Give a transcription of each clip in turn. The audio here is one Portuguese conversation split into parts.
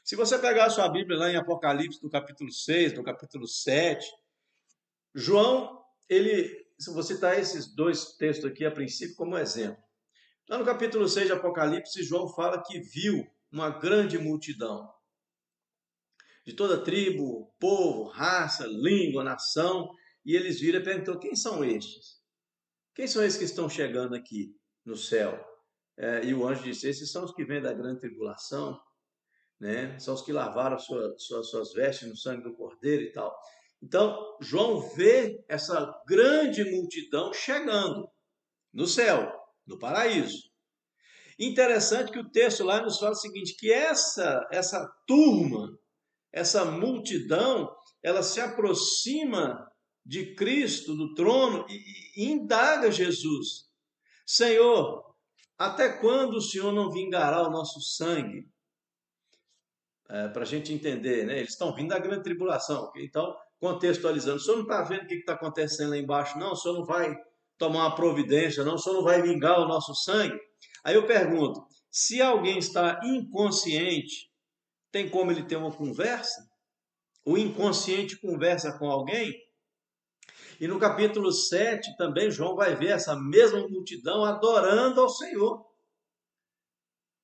Se você pegar a sua Bíblia lá em Apocalipse, no capítulo 6, no capítulo 7, João, se você citar esses dois textos aqui a princípio como exemplo. Lá no capítulo 6 de Apocalipse, João fala que viu uma grande multidão de toda tribo, povo, raça, língua, nação, e eles viram e perguntou: quem são estes? Quem são esses que estão chegando aqui no céu? E o anjo disse: esses são os que vêm da grande tribulação, né? São os que lavaram suas vestes no sangue do Cordeiro e tal. Então, João vê essa grande multidão chegando no céu, no paraíso. Interessante que o texto lá nos fala o seguinte, que essa turma, essa multidão, ela se aproxima de Cristo, do trono, e indaga Jesus: Senhor, até quando o Senhor não vingará o nosso sangue? Para a gente entender, né? Eles estão vindo da grande tribulação. Então, contextualizando, o senhor não está vendo o que está acontecendo lá embaixo, não? O senhor não vai tomar uma providência, não? O senhor não vai vingar o nosso sangue? Aí eu pergunto: se alguém está inconsciente, tem como ele ter uma conversa? O inconsciente conversa com alguém? E no capítulo 7 também João vai ver essa mesma multidão adorando ao Senhor,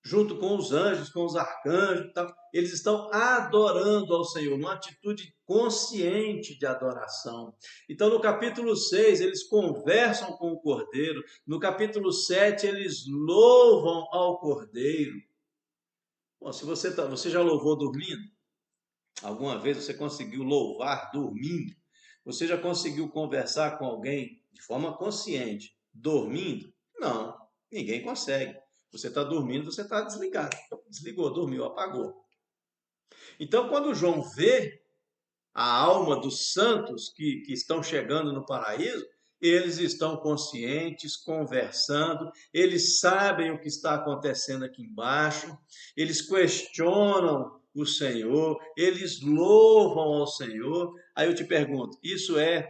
junto com os anjos, com os arcanjos e tal. Eles estão adorando ao Senhor, numa atitude consciente de adoração. Então, no capítulo 6, eles conversam com o Cordeiro. No capítulo 7, eles louvam ao Cordeiro. Bom, se você já louvou dormindo? Alguma vez você conseguiu louvar dormindo? Você já conseguiu conversar com alguém de forma consciente, dormindo? Não, ninguém consegue. Você está dormindo, você está desligado. Desligou, dormiu, apagou. Então, quando João vê a alma dos santos que estão chegando no paraíso, eles estão conscientes, conversando, eles sabem o que está acontecendo aqui embaixo, eles questionam o Senhor, eles louvam ao Senhor. Aí eu te pergunto: isso é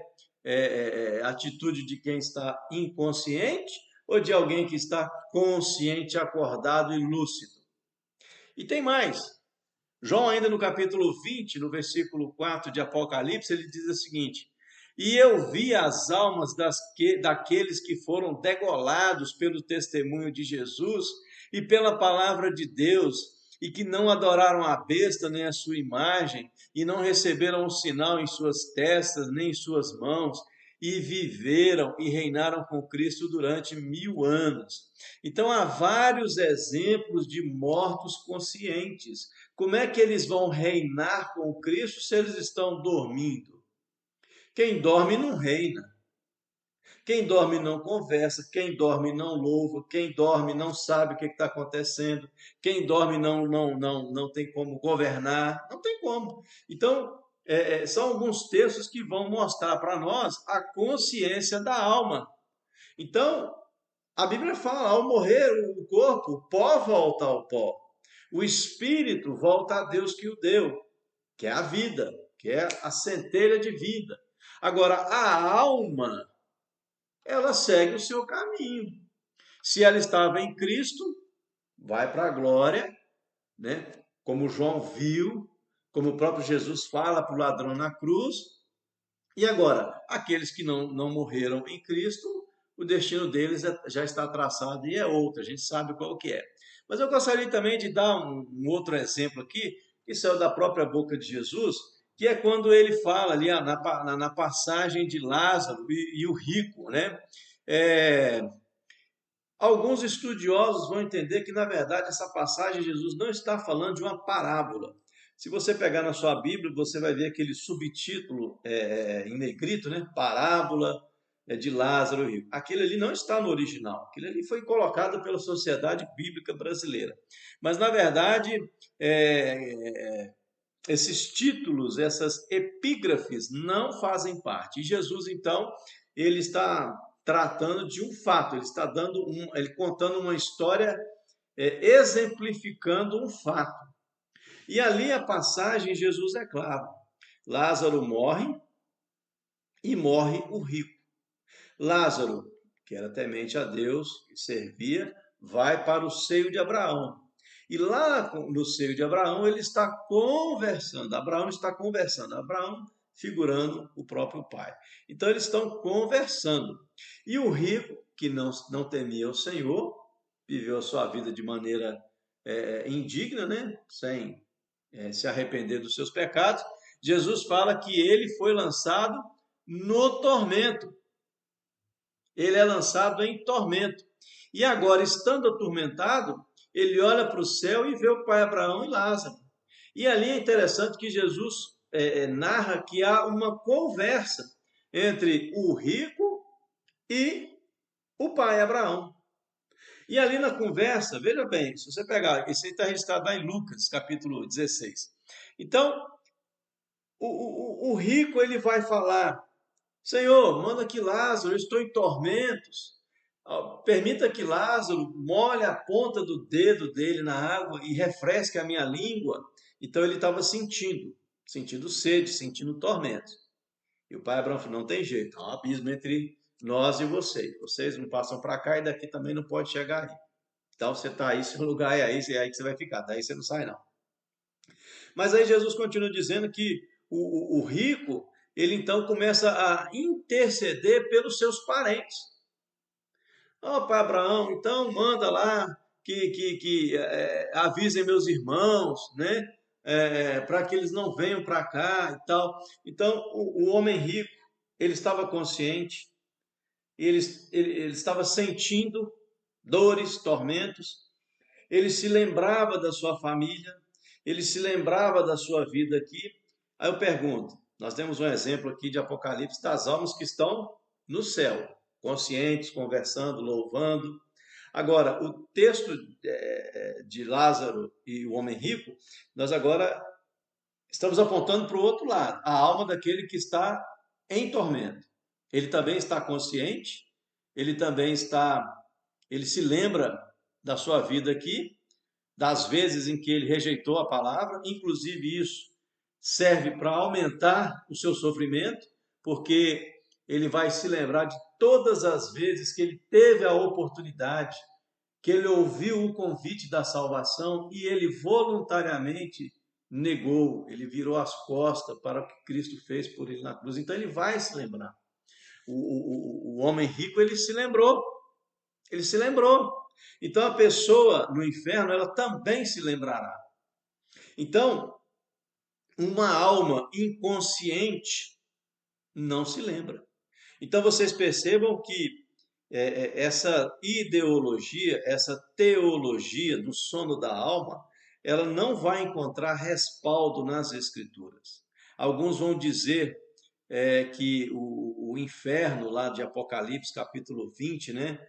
atitude de quem está inconsciente ou de alguém que está consciente, acordado e lúcido? E tem mais. João, ainda no capítulo 20, no versículo 4 de Apocalipse, ele diz o seguinte: e eu vi as almas daqueles que foram degolados pelo testemunho de Jesus e pela palavra de Deus, e que não adoraram a besta nem a sua imagem, e não receberam um sinal em suas testas nem em suas mãos, e viveram e reinaram com Cristo durante 1000 anos. Então há vários exemplos de mortos conscientes. Como é que eles vão reinar com Cristo se eles estão dormindo? Quem dorme não reina. Quem dorme não conversa, quem dorme não louva, quem dorme não sabe o que está acontecendo, quem dorme não tem como governar, não tem como. Então, são alguns textos que vão mostrar para nós a consciência da alma. Então, a Bíblia fala: ao morrer o corpo, o pó volta ao pó. O espírito volta a Deus que o deu, que é a vida, que é a centelha de vida. Agora, a alma, ela segue o seu caminho. Se ela estava em Cristo, vai para a glória, né? Como João viu, como o próprio Jesus fala para o ladrão na cruz. E agora, aqueles que não morreram em Cristo, o destino deles já está traçado e é outro, a gente sabe qual que é. Mas eu gostaria também de dar um outro exemplo aqui, que saiu da própria boca de Jesus, que é quando ele fala ali na passagem de Lázaro e o rico, né? É, alguns estudiosos vão entender que, na verdade, essa passagem Jesus não está falando de uma parábola. Se você pegar na sua Bíblia, você vai ver aquele subtítulo em negrito, né? Parábola de Lázaro e rico. Aquele ali não está no original. Aquele ali foi colocado pela Sociedade Bíblica Brasileira. Mas, na verdade, esses títulos, essas epígrafes não fazem parte. E Jesus, então, ele está tratando de um fato, ele está ele contando uma história, exemplificando um fato. E ali a passagem, Jesus é claro: Lázaro morre e morre o rico. Lázaro, que era temente a Deus, que servia, vai para o seio de Abraão. E lá no seio de Abraão, ele está conversando. Abraão está conversando. Abraão figurando o próprio pai. Então, eles estão conversando. E o rico, que não temia o Senhor, viveu a sua vida de maneira indigna, né? Sem se arrepender dos seus pecados. Jesus fala que ele foi lançado no tormento. Ele é lançado em tormento. E agora, estando atormentado, ele olha para o céu e vê o pai Abraão e Lázaro. E ali é interessante que Jesus narra que há uma conversa entre o rico e o pai Abraão. E ali na conversa, veja bem, se você pegar, isso aí está registrado lá em Lucas, capítulo 16. Então, o rico ele vai falar: Senhor, manda que Lázaro, eu estou em tormentos. Permita que Lázaro molhe a ponta do dedo dele na água e refresque a minha língua. Então ele estava sentindo sede, sentindo tormento. E o pai Abraão falou: não tem jeito, há um abismo entre nós e vocês. Vocês não passam para cá e daqui também não pode chegar aí. Então você está aí, seu lugar é aí que você vai ficar, daí você não sai não. Mas aí Jesus continua dizendo que o rico, ele então começa a interceder pelos seus parentes. Pai Abraão, então manda lá que avisem meus irmãos, né? Para que eles não venham para cá e tal. Então, o homem rico, ele estava consciente, ele estava sentindo dores, tormentos, ele se lembrava da sua família, ele se lembrava da sua vida aqui. Aí eu pergunto, nós temos um exemplo aqui de Apocalipse das almas que estão no céu, conscientes, conversando, louvando. Agora, o texto de Lázaro e o homem rico, nós agora estamos apontando para o outro lado, a alma daquele que está em tormento. Ele também está consciente, ele também ele se lembra da sua vida aqui, das vezes em que ele rejeitou a palavra, inclusive isso serve para aumentar o seu sofrimento, porque ele vai se lembrar de todas as vezes que ele teve a oportunidade, que ele ouviu o convite da salvação e ele voluntariamente negou, ele virou as costas para o que Cristo fez por ele na cruz. Então ele vai se lembrar. O homem rico, ele se lembrou. Ele se lembrou. Então a pessoa no inferno, ela também se lembrará. Então, uma alma inconsciente não se lembra. Então vocês percebam que essa ideologia, essa teologia do sono da alma, ela não vai encontrar respaldo nas Escrituras. Alguns vão dizer que o inferno lá de Apocalipse, capítulo 20, né?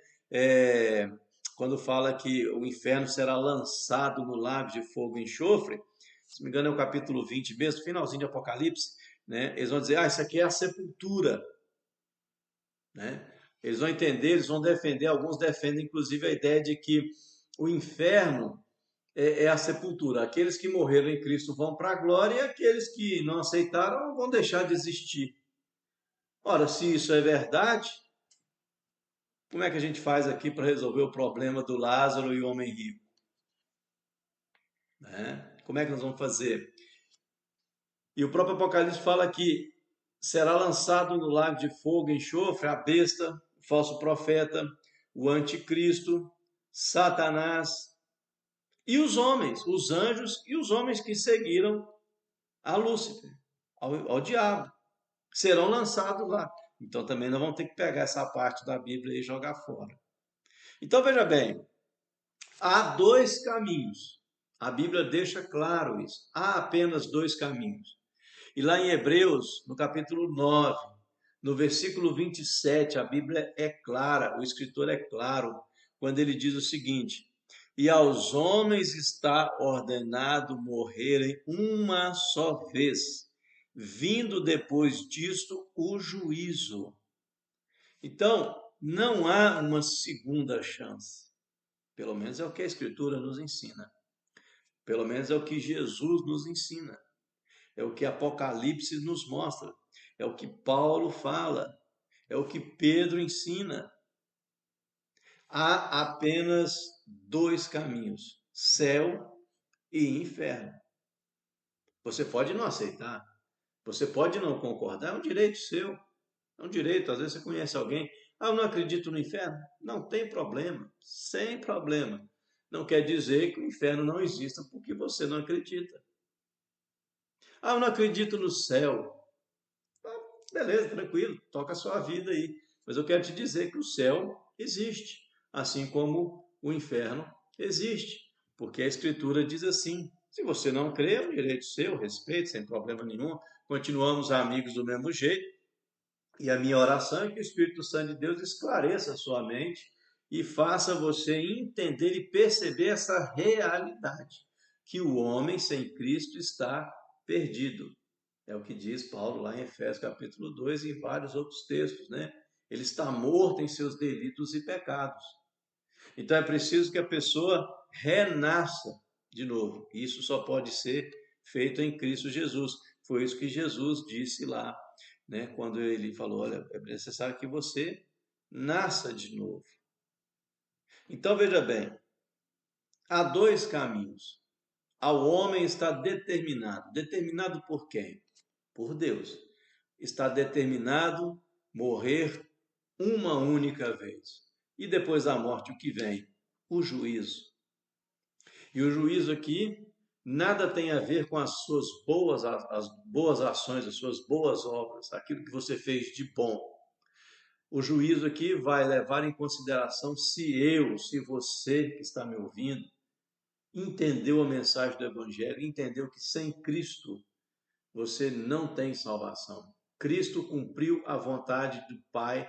Quando fala que o inferno será lançado no lago de fogo e enxofre, se não me engano é o capítulo 20 mesmo, finalzinho de Apocalipse, né? Eles vão dizer, isso aqui é a sepultura, né? Eles vão entender, eles vão defender, alguns defendem inclusive a ideia de que o inferno é a sepultura. Aqueles que morreram em Cristo vão para a glória e aqueles que não aceitaram vão deixar de existir. Ora, se isso é verdade, como é que a gente faz aqui para resolver o problema do Lázaro e o homem rico? Né? Como é que nós vamos fazer? E o próprio Apocalipse fala que será lançado no lago de fogo e enxofre a besta, o falso profeta, o anticristo, Satanás e os homens, os anjos e os homens que seguiram a Lúcifer, ao diabo, serão lançados lá. Então também nós vamos ter que pegar essa parte da Bíblia e jogar fora. Então veja bem, há dois caminhos. A Bíblia deixa claro isso. Há apenas dois caminhos. E lá em Hebreus, no capítulo 9, no versículo 27, a Bíblia é clara, o escritor é claro, quando ele diz o seguinte: e aos homens está ordenado morrerem uma só vez, vindo depois disto o juízo. Então, não há uma segunda chance. Pelo menos é o que a Escritura nos ensina. Pelo menos é o que Jesus nos ensina. É o que Apocalipse nos mostra. É o que Paulo fala. É o que Pedro ensina. Há apenas dois caminhos: céu e inferno. Você pode não aceitar, você pode não concordar, é um direito seu, é um direito. Às vezes você conhece alguém, eu não acredito no inferno. Não tem problema, sem problema. Não quer dizer que o inferno não exista porque você não acredita. Eu não acredito no céu. Beleza, tranquilo, toca a sua vida aí. Mas eu quero te dizer que o céu existe, assim como o inferno existe, porque a Escritura diz assim. Se você não crê, é um direito seu, respeito, sem problema nenhum. Continuamos amigos do mesmo jeito. E a minha oração é que o Espírito Santo de Deus esclareça a sua mente e faça você entender e perceber essa realidade, que o homem sem Cristo está perdido. É o que diz Paulo lá em Efésios capítulo 2 e vários outros textos, né? Ele está morto em seus delitos e pecados. Então é preciso que a pessoa renasça de novo. Isso só pode ser feito em Cristo Jesus. Foi isso que Jesus disse lá, né? Quando ele falou, olha, é necessário que você nasça de novo. Então veja bem, há dois caminhos. Ao homem está determinado. Determinado por quem? Por Deus. Está determinado morrer uma única vez. E depois da morte, o que vem? O juízo. E o juízo aqui nada tem a ver com as suas as boas ações, as suas boas obras, aquilo que você fez de bom. O juízo aqui vai levar em consideração se você que está me ouvindo, entendeu a mensagem do Evangelho, entendeu que sem Cristo você não tem salvação. Cristo cumpriu a vontade do Pai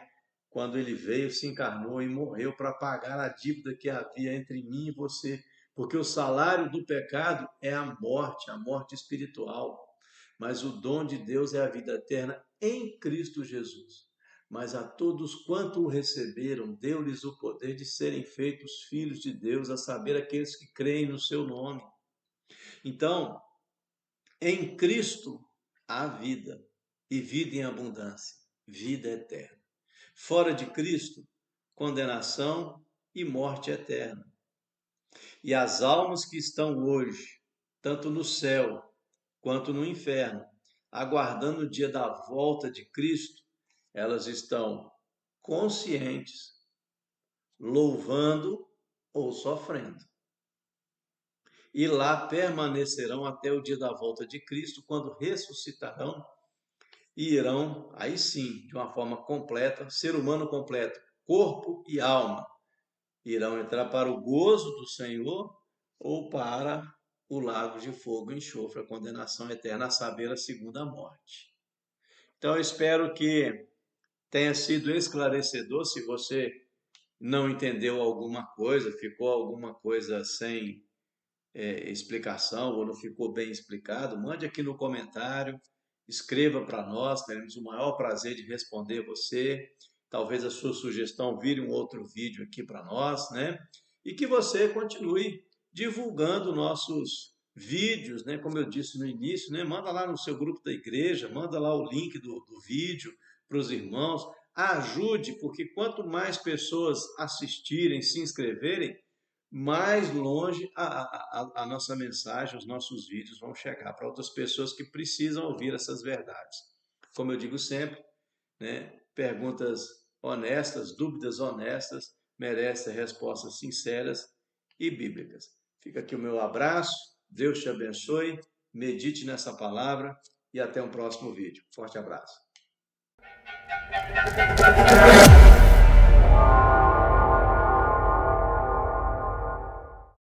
quando ele veio, se encarnou e morreu para pagar a dívida que havia entre mim e você. Porque o salário do pecado é a morte espiritual. Mas o dom de Deus é a vida eterna em Cristo Jesus. Mas a todos quanto o receberam, deu-lhes o poder de serem feitos filhos de Deus, a saber, aqueles que creem no seu nome. Então, em Cristo há vida, e vida em abundância, vida eterna. Fora de Cristo, condenação e morte eterna. E as almas que estão hoje, tanto no céu quanto no inferno, aguardando o dia da volta de Cristo, elas estão conscientes, louvando ou sofrendo. E lá permanecerão até o dia da volta de Cristo, quando ressuscitarão e irão, aí sim, de uma forma completa, ser humano completo, corpo e alma, irão entrar para o gozo do Senhor ou para o lago de fogo e enxofre, a condenação eterna, a saber, a segunda morte. Então, eu espero que tenha sido esclarecedor. Se você não entendeu alguma coisa, ficou alguma coisa sem explicação ou não ficou bem explicado, mande aqui no comentário, escreva para nós, teremos o maior prazer de responder você. Talvez a sua sugestão vire um outro vídeo aqui para nós, né? E que você continue divulgando nossos vídeos, né? Como eu disse no início, né? Manda lá no seu grupo da igreja, manda lá o link do vídeo para os irmãos. Ajude, porque quanto mais pessoas assistirem, se inscreverem, mais longe a nossa mensagem, os nossos vídeos vão chegar para outras pessoas que precisam ouvir essas verdades. Como eu digo sempre, né, perguntas honestas, dúvidas honestas, merecem respostas sinceras e bíblicas. Fica aqui o meu abraço, Deus te abençoe, medite nessa palavra e até um próximo vídeo. Forte abraço.